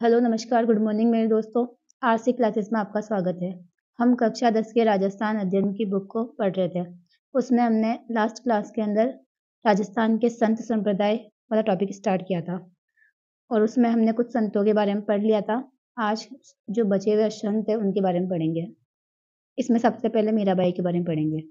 Hello, नमस्कार, good morning मेरे दोस्तों। आज से क्लासेस में आपका स्वागत है। हम कक्षा 10 के राजस्थान अध्ययन की बुक को पढ़ रहे थे। उसमें हमने लास्ट क्लास के अंदर राजस्थान के संत संप्रदाय वाला टॉपिक स्टार्ट किया था और उसमें हमने कुछ संतों के बारे में पढ़ लिया था। आज जो बचे हुए संत हैं उनके बारे में पढ़ेंगे। इसमें सबसे पहले मीराबाई के बारे में पढ़ेंगे।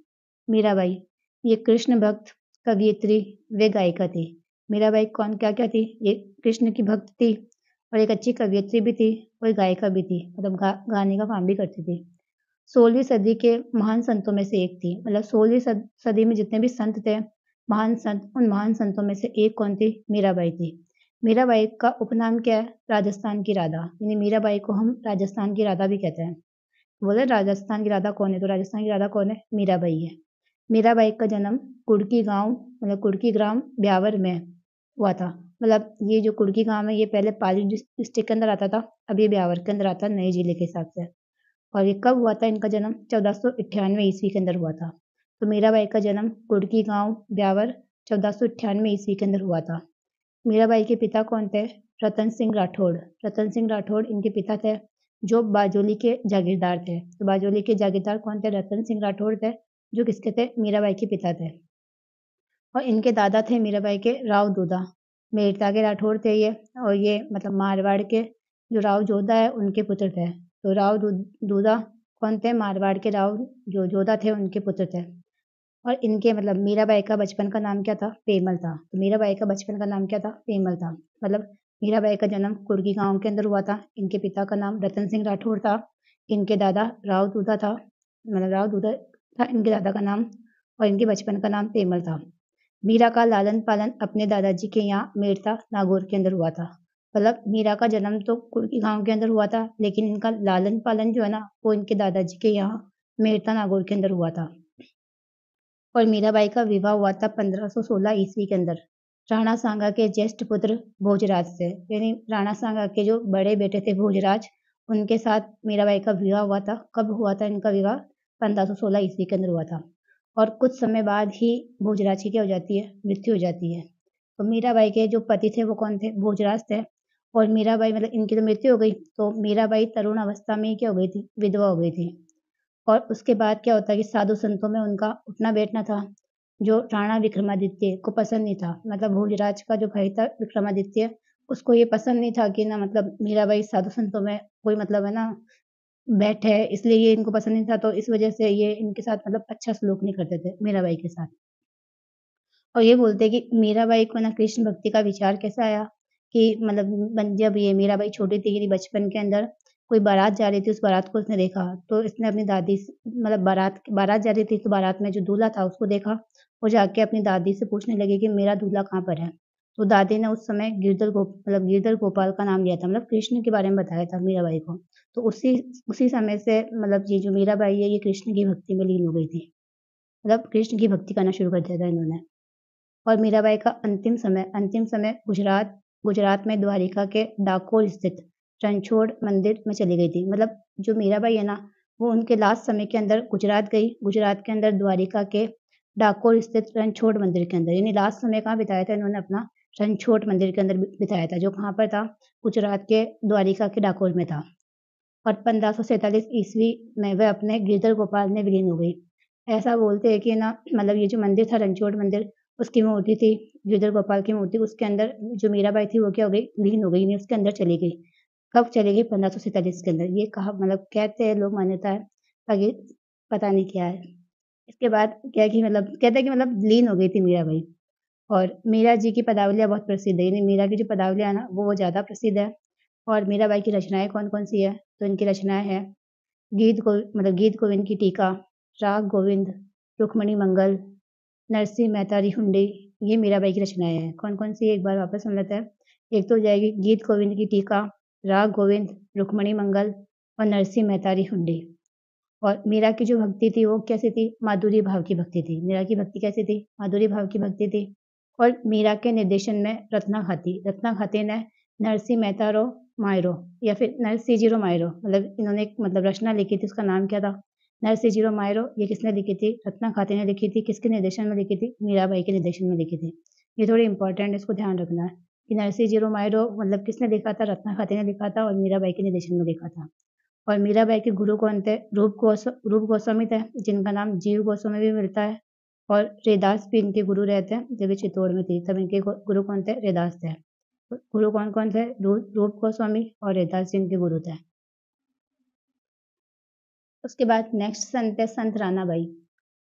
मीराबाई ये कृष्ण भक्त, कवयित्री व गायिका थी। मीराबाई कौन क्या-क्या थी? ये कृष्ण की भक्त थी और एक अच्छी कवयित्री भी थी और गायिका भी थी, मतलब गाने का काम भी करती थी। 16वीं सदी के महान संतों में से एक थी, मतलब 16वीं सदी में जितने भी संत थे, महान संत, उन महान संतों में से एक कौन थी? मीराबाई थी। मीराबाई का उपनाम क्या है? राजस्थान की राधा, यानी मीराबाई को हम राजस्थान की राधा भी कहते हैं। बोले राजस्थान की राधा कौन है? तो राजस्थान की राधा कौन है? मीराबाई है। मीराबाई का जन्म कुड़की गांव, मतलब कुड़की ग्राम ब्यावर में हुआ था। मतलब ये जो कुड़की गांव है ये पहले पाली डिस्ट्रिक्ट के अंदर आता था, अब ये ब्यावर के अंदर आता है नए जिले के हिसाब से। और ये कब हुआ था? इनका जन्म 1498 ईस्वी के अंदर हुआ था। तो मीराबाई का जन्म कुड़की गांव ब्यावर 1498 ईस्वी के अंदर हुआ था। मीराबाई के पिता कौन थे? रतन सिंह राठौड़। रतन सिंह राठौड़ इनके पिता थे, जो बाजोली के जागीरदार थे। तो बाजोली के जागीरदार कौन थे? रतन सिंह राठौड़ थे, जो किसके थे? मीराबाई के पिता थे। और इनके दादा थे मीराबाई के राव दूधा, मेड़ता के राठौड़ थे ये। और ये मतलब मारवाड़ के जो राव जोधा है उनके पुत्र थे। तो राव दूधा कौन थे? मारवाड़ के राव जो जोधा थे उनके पुत्र थे। और इनके मतलब मीराबाई का बचपन का नाम क्या था? पेमल था। तो मीराबाई का बचपन का नाम क्या था? पेमल था। मतलब मीराबाई का जन्म कुर्गी गांव के अंदर हुआ था। इनके पिता का नाम रतन सिंह राठौड़ था। इनके दादा राव दूधा था, मतलब राव दूधा था इनके दादा का नाम। और इनके बचपन का नाम पेमल था। मीरा का लालन पालन अपने दादाजी के यहाँ मेड़ता नागौर के अंदर हुआ था। मतलब मीरा का जन्म तो कुर्की गांव के अंदर हुआ था, लेकिन इनका लालन पालन जो है ना वो इनके दादाजी के यहाँ मेड़ता नागौर के अंदर हुआ था। और मीराबाई का विवाह हुआ था 1516 ईस्वी के अंदर राणा सांगा के ज्येष्ठ पुत्र भोजराज से, यानी राणा सांगा के जो बड़े बेटे थे भोजराज, उनके साथ मीराबाई का विवाह हुआ था। कब हुआ था इनका विवाह? 1516 ईस्वी के अंदर हुआ था। और कुछ समय बाद ही भोजराज की क्या हो जाती है? मृत्यु हो जाती है। तो मीराबाई के जो पति थे वो कौन थे? भोजराज थे। और मीराबाई मतलब इनकी तो मृत्यु हो गई, तो मीराबाई तरुण अवस्था में क्या हो गई थी? विधवा हो गई थी। और उसके बाद क्या होता है कि साधु संतों में उनका उठना बैठना था, जो राणा विक्रमादित्य को पसंद नहीं था। मतलब भोजराज का जो भाई था विक्रमादित्य, उसको ये पसंद नहीं था कि ना मतलब मीराबाई साधु संतों में कोई मतलब है ना बैठे, इसलिए ये इनको पसंद नहीं था। तो इस वजह से ये इनके साथ मतलब अच्छा सलूक नहीं करते थे मीराबाई के साथ। और ये बोलते हैं कि मीराबाई को ना कृष्ण भक्ति का विचार कैसा आया कि मतलब जब ये मीराबाई छोटी थी कि बचपन के अंदर कोई बारात जा रही थी, उस बारात को उसने देखा, तो इसने अपनी दादी से मतलब बारात बारात जा रही थी, तो बारात में जो दूल्हा था उसको देखा और जाके अपनी दादी से पूछने लगी कि मेरा दूल्हा कहाँ पर है? तो दादी ने उस समय गिरधर गोपाल का नाम लिया था, मतलब कृष्ण के बारे में बताया था मीराबाई को। तो उसी उसी समय से मतलब ये जो मीराबाई है ये कृष्ण की भक्ति में लीन हो गई थी। मतलब कृष्ण की भक्ति करना शुरू कर दिया था इन्होंने। और मीराबाई का अंतिम समय गुजरात में द्वारिका के डाकोर स्थित रणछोड़ मंदिर में चली गई थी। मतलब जो मीराबाई है ना, वो उनके लास्ट समय के अंदर गुजरात गई, गुजरात के अंदर द्वारिका के डाकोर स्थित रणछोड़ मंदिर के अंदर, यानी लास्ट समय कहाँ बिताया था इन्होंने अपना? रणछोड़ मंदिर के अंदर बिताया था, जो कहाँ पर था? गुजरात के द्वारिका के डाकोर में था। और 1547 ईस्वी में वह अपने गिरधर गोपाल में विलीन हो गई। ऐसा बोलते हैं कि ना मतलब ये जो मंदिर था रणछोड़ मंदिर, उसकी मूर्ति थी, गिरधर गोपाल की मूर्ति, उसके अंदर जो मीराबाई थी वो क्या हो गई? लीन हो गई, यानी उसके अंदर चली गई। कब चली गई? 1547 के अंदर। ये कहा मतलब कहते हैं लोग, मान्यता है, बाकी पता नहीं क्या है। इसके बाद क्या है कि मतलब कहते हैं कि मतलब लीन हो गई थी मीराबाई। और मीरा जी की पदावलियाँ बहुत प्रसिद्ध है, यानी मीरा की जो पदावलियाँ है ना वो ज़्यादा प्रसिद्ध है। और मीराबाई की रचनाएँ कौन-कौन सी है? तो इनकी रचनाएँ हैं गीत गोविंद की टीका, राग गोविंद, रुक्मणी मंगल, नरसिंह मेहता हुंडी, ये मीराबाई की रचनाएँ हैं। कौन-कौन सी एक बार वापस सुन लेते हैं। एक तो हो जाएगी गीत गोविंद की टीका, राग गोविंद, रुक्मणी मंगल और नरसिंह मेहता हुंडी। और मीरा की जो भक्ति थी वो कैसी थी? माधुरी भाव की भक्ति थी। मीरा की भक्ति कैसी थी? माधुरी भाव की भक्ति थी। और मीरा के निर्देशन में रत्ना खाती ने नरसिंह मेहता रो मायरो या फिर नरसिंह जीरो मायरो, मतलब इन्होंने एक मतलब रचना लिखी थी, उसका नाम क्या था? नरसिंह जीरो मायरो। ये किसने लिखी थी? रत्ना खाती ने लिखी थी। किसके निर्देशन में लिखी थी? मीराबाई के निर्देशन में लिखी थी। ये थोड़ी इंपॉर्टेंट है, इसको ध्यान रखना है। कि नरसिंह जीरो मायरो मतलब किसने लिखा था? रत्ना खाती ने लिखा था और मीराबाई के निर्देशन में लिखा था। और मीराबाई के गुरु कौन थे? रूप गोस्वामी थे, जिनका नाम जीव गोस्वामी भी मिलता है। और रैदास भी इनके गुरु रहे थे जब ये चित्तौड़ में थी, तब इनके गुरु कौन थे? रैदास थे। गुरु कौन कौन थे? रूप गोस्वामी और रैदास जी इनके गुरु थे। उसके बाद नेक्स्ट संत है संत रानाबाई।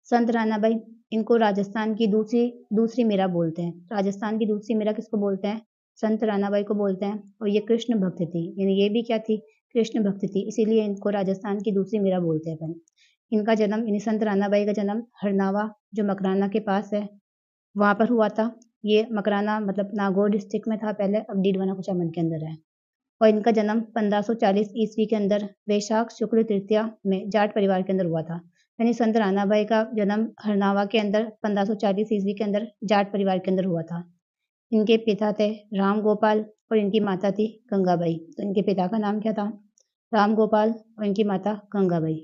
संत रानाबाई, इनको राजस्थान की दूसरी मीरा बोलते हैं। राजस्थान की दूसरी मीरा किसको बोलते हैं? संत रानाबाई को बोलते हैं। और ये कृष्ण भक्त थी, यानी ये भी क्या थी? कृष्ण भक्त थी, इसीलिए इनको राजस्थान की दूसरी मीरा बोलते हैं अपन। इनका जन्म, यानी संत रानाबाई का जन्म हरनावा, जो मकराना के पास है, वहां पर हुआ था। ये मकराना मतलब नागौर डिस्ट्रिक्ट में था पहले, अब डीडवाना कुचामन के अंदर है। और इनका जन्म 1540 ईस्वी के अंदर वैशाख शुक्ल तृतीया में जाट परिवार के अंदर हुआ था। यानी संत रानाबाई का जन्म हरनावा के अंदर 1540 ईस्वी के अंदर जाट परिवार के अंदर हुआ था। इनके पिता थे राम गोपाल और इनकी माता थी गंगाबाई। तो इनके पिता का नाम क्या था? राम गोपाल और इनकी माता गंगाबाई।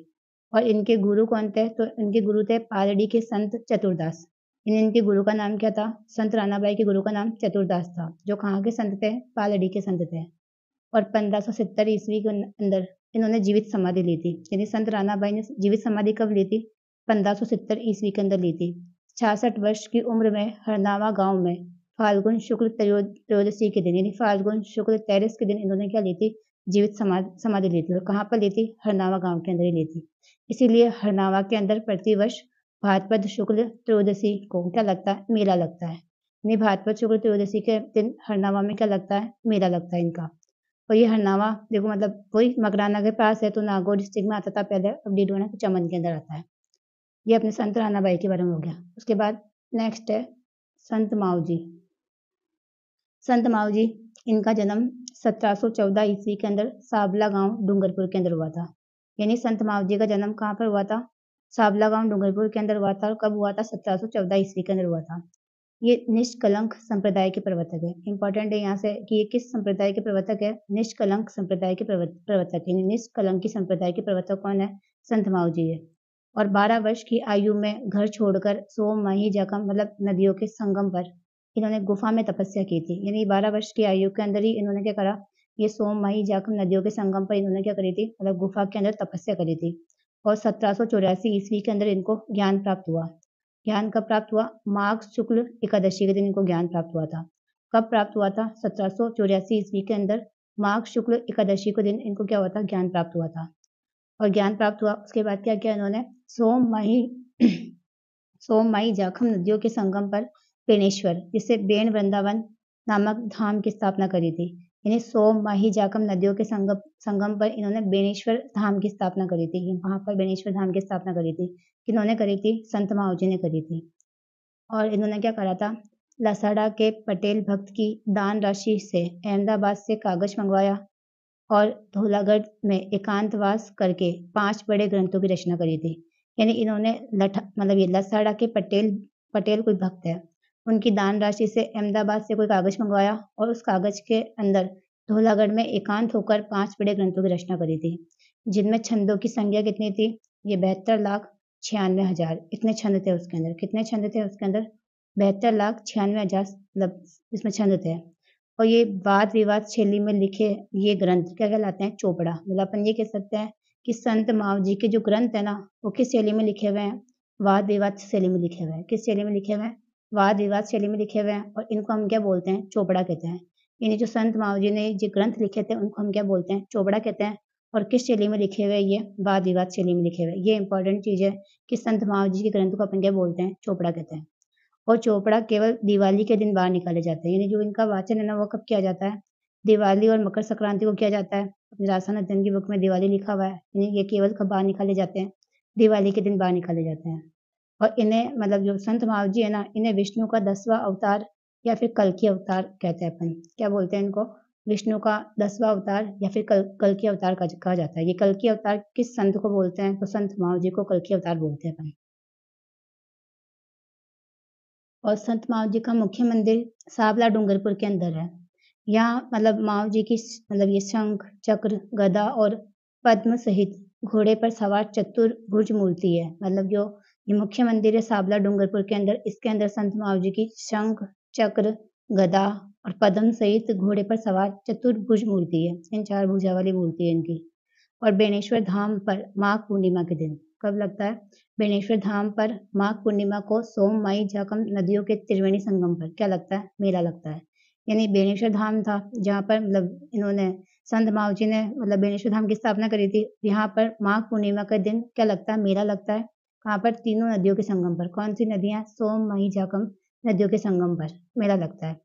और इनके गुरु कौन थे? तो इनके गुरु थे पालड़ी के संत चतुरदास। इनके गुरु का नाम क्या था? संत रानाबाई के गुरु का नाम चतुरदास था, जो कहाँ के संत थे? पालड़ी के संत थे। और 1570 ईस्वी के अंदर इन्होंने जीवित समाधि ली थी। यानी संत रानाबाई ने जीवित समाधि कब ली थी? 1570 ईस्वी के अंदर ली थी। 66 वर्ष की उम्र में हरनावा गांव में फाल्गुन शुक्ल त्रयोदशी के दिन, यानी फाल्गुन शुक्ल 13 के दिन इन्होंने क्या ली थी? जीवित समाधि ली थी। और कहाँ पर ली थी? हरनावा गांव के अंदर ही ली थी। इसीलिए हरनावा के अंदर प्रतिवर्ष भाद्रपद शुक्ल त्रयोदशी को क्या लगता है? मेला लगता है। यानी भाद्रपद शुक्ल त्रयोदशी के दिन हरनावा में क्या लगता है? मेला लगता है इनका। और ये हरनावा देखो मतलब वही मकराना के पास है, तो नागौर डिस्ट्रिक्ट में आता था पहले, अब डीडवाना कुचामन के अंदर आता है। ये अपने संत रानाबाई के बारे में हो गया। उसके बाद नेक्स्ट है संत मावजी। संत मावजी, इनका जन्म 1714 ईस्वी के अंदर साबला गांव डूंगरपुर के अंदर हुआ था। यानी संत मावजी का जन्म कहाँ पर हुआ था? साबला गांव डूंगरपुर के अंदर हुआ था। और कब हुआ था? 1714 ईस्वी के अंदर हुआ था। ये निष्कलंक संप्रदाय के प्रवर्तक है। इंपॉर्टेंट है यहाँ से कि ये किस संप्रदाय के प्रवर्तक है? निष्कलंक संप्रदाय के प्रवर्तक है। निष्कलंकी संप्रदाय के प्रवर्तक कौन है? संत मावजी है। और 12 वर्ष की आयु में घर छोड़कर सोम माही जखम मतलब नदियों के संगम पर इन्होंने गुफा में तपस्या की थी। यानी 12 वर्ष की आयु के अंदर ही इन्होंने क्या करा? ये सोम माही जखम नदियों के संगम पर इन्होंने क्या करी थी? मतलब गुफा के अंदर तपस्या करी थी। और 1784 ईस्वी के अंदर इनको ज्ञान प्राप्त हुआ। ज्ञान कब प्राप्त हुआ? माघ शुक्ल एकादशी के दिन इनको ज्ञान प्राप्त हुआ था। कब प्राप्त हुआ था? 1784 ईस्वी के अंदर माघ शुक्ल एकादशी के दिन इनको क्या हुआ था? ज्ञान प्राप्त हुआ था। और ज्ञान प्राप्त हुआ उसके बाद क्या किया इन्होंने? सोम माही जाखम नदियों के संगम पर बेनेश्वर, जिसे बेन वृंदावन नामक धाम की स्थापना करी थी। यानी सोम माही जाखम नदियों के संगम पर इन्होंने बेनेश्वर धाम की स्थापना करी थी। वहां पर बेनेश्वर धाम की स्थापना करी थी। किन्होंने करी थी? संत मावजी ने करी थी। और इन्होंने क्या करा था? लसाड़ा के पटेल भक्त की दान राशि से अहमदाबाद से कागज मंगवाया और धौलागढ़ में एकांतवास करके 5 बड़े ग्रंथों की रचना करी थी। यानी इन्होंने मतलब ये लसाड़ा के पटेल कोई भक्त है, उनकी दान राशि से अहमदाबाद से कोई कागज मंगवाया और उस कागज के अंदर धौलागढ़ में एकांत होकर 5 बड़े ग्रंथों की रचना करी थी, जिनमें छंदों की संख्या कितनी थी? ये 72,96,000 इतने छंद थे उसके अंदर। कितने छंद थे उसके अंदर? 72,96,000 मतलब इसमें छंद थे। और ये वाद विवाद शैली में लिखे ये ग्रंथ क्या कहलाते हैं? चोपड़ा। मतलब अपन ये कह सकते हैं कि संत मावजी के जो ग्रंथ है ना, वो किस शैली में लिखे हुए हैं? वाद विवाद शैली में लिखे हुए हैं। किस शैली में लिखे हुए हैं? वाद विवाद शैली में लिखे हुए हैं। और इनको हम क्या बोलते हैं? चोपड़ा कहते हैं। यानी जो संत मावजी ने जो ग्रंथ लिखे थे उनको हम क्या बोलते हैं? चोपड़ा कहते हैं। और किस शैली में लिखे हुए? ये वाद विवाद शैली में लिखे हुए। ये इंपॉर्टेंट चीज है कि संत मावजी के ग्रंथ को अपन क्या बोलते हैं? चोपड़ा कहते हैं। और चोपड़ा केवल दिवाली के दिन बाहर निकाले जाते हैं। यानी जो इनका वाचन है ना, वो कब किया जाता है? दिवाली और मकर संक्रांति को किया जाता है। अपनी राजस्थान अध्ययन की बुक में दिवाली लिखा हुआ है। यानी ये केवल कब बाहर निकाले जाते हैं? दिवाली के दिन बाहर निकाले जाते हैं। और इन्हें मतलब जो संत मावजी है ना, इन्हें विष्णु का 10वां अवतार या फिर कल्कि अवतार कहते हैं अपन। क्या बोलते हैं इनको? विष्णु का 10वां अवतार या फिर कल्कि अवतार कहा जाता है। ये कल्कि अवतार किस संत को बोलते हैं? तो संत मावजी को कल्कि अवतार बोलते हैं अपन। और संत माव जी का मुख्य मंदिर सावला डूंगरपुर के अंदर है। यहाँ मतलब माव जी की मतलब ये शंख चक्र गदा और पद्म सहित घोड़े पर सवार चतुर्भुज मूर्ति है। मतलब जो ये मुख्य मंदिर है सावला डूंगरपुर के अंदर, इसके अंदर संत माव जी की शंख चक्र गदा और पद्म सहित घोड़े पर सवार चतुर्भुज मूर्ति है, इन 4 भुजा वाली मूर्ति है इनकी। और बेणेश्वर धाम पर माघ पूर्णिमा के दिन कब लगता है? बेणेश्वर धाम पर माघ पूर्णिमा को सोम, मई, जाकम नदियों के त्रिवेणी संगम पर क्या लगता है? मेला लगता है। यानी बेणेश्वर धाम था जहाँ पर मतलब इन्होंने संत मावजी जी ने मतलब बेणेश्वर धाम की स्थापना करी थी। यहाँ पर माघ पूर्णिमा का दिन क्या लगता है? मेला लगता है। कहाँ पर? तीनों नदियों के संगम पर। कौन सी नदियाँ? सोम, मई, जाकम नदियों के संगम पर मेला लगता है।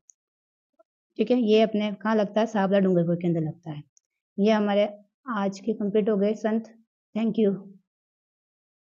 ठीक है, ये अपने कहाँ लगता है? सावला डूंगरपुर के अंदर लगता है। ये हमारे आज के कंप्लीट हो गए संत। Thank you.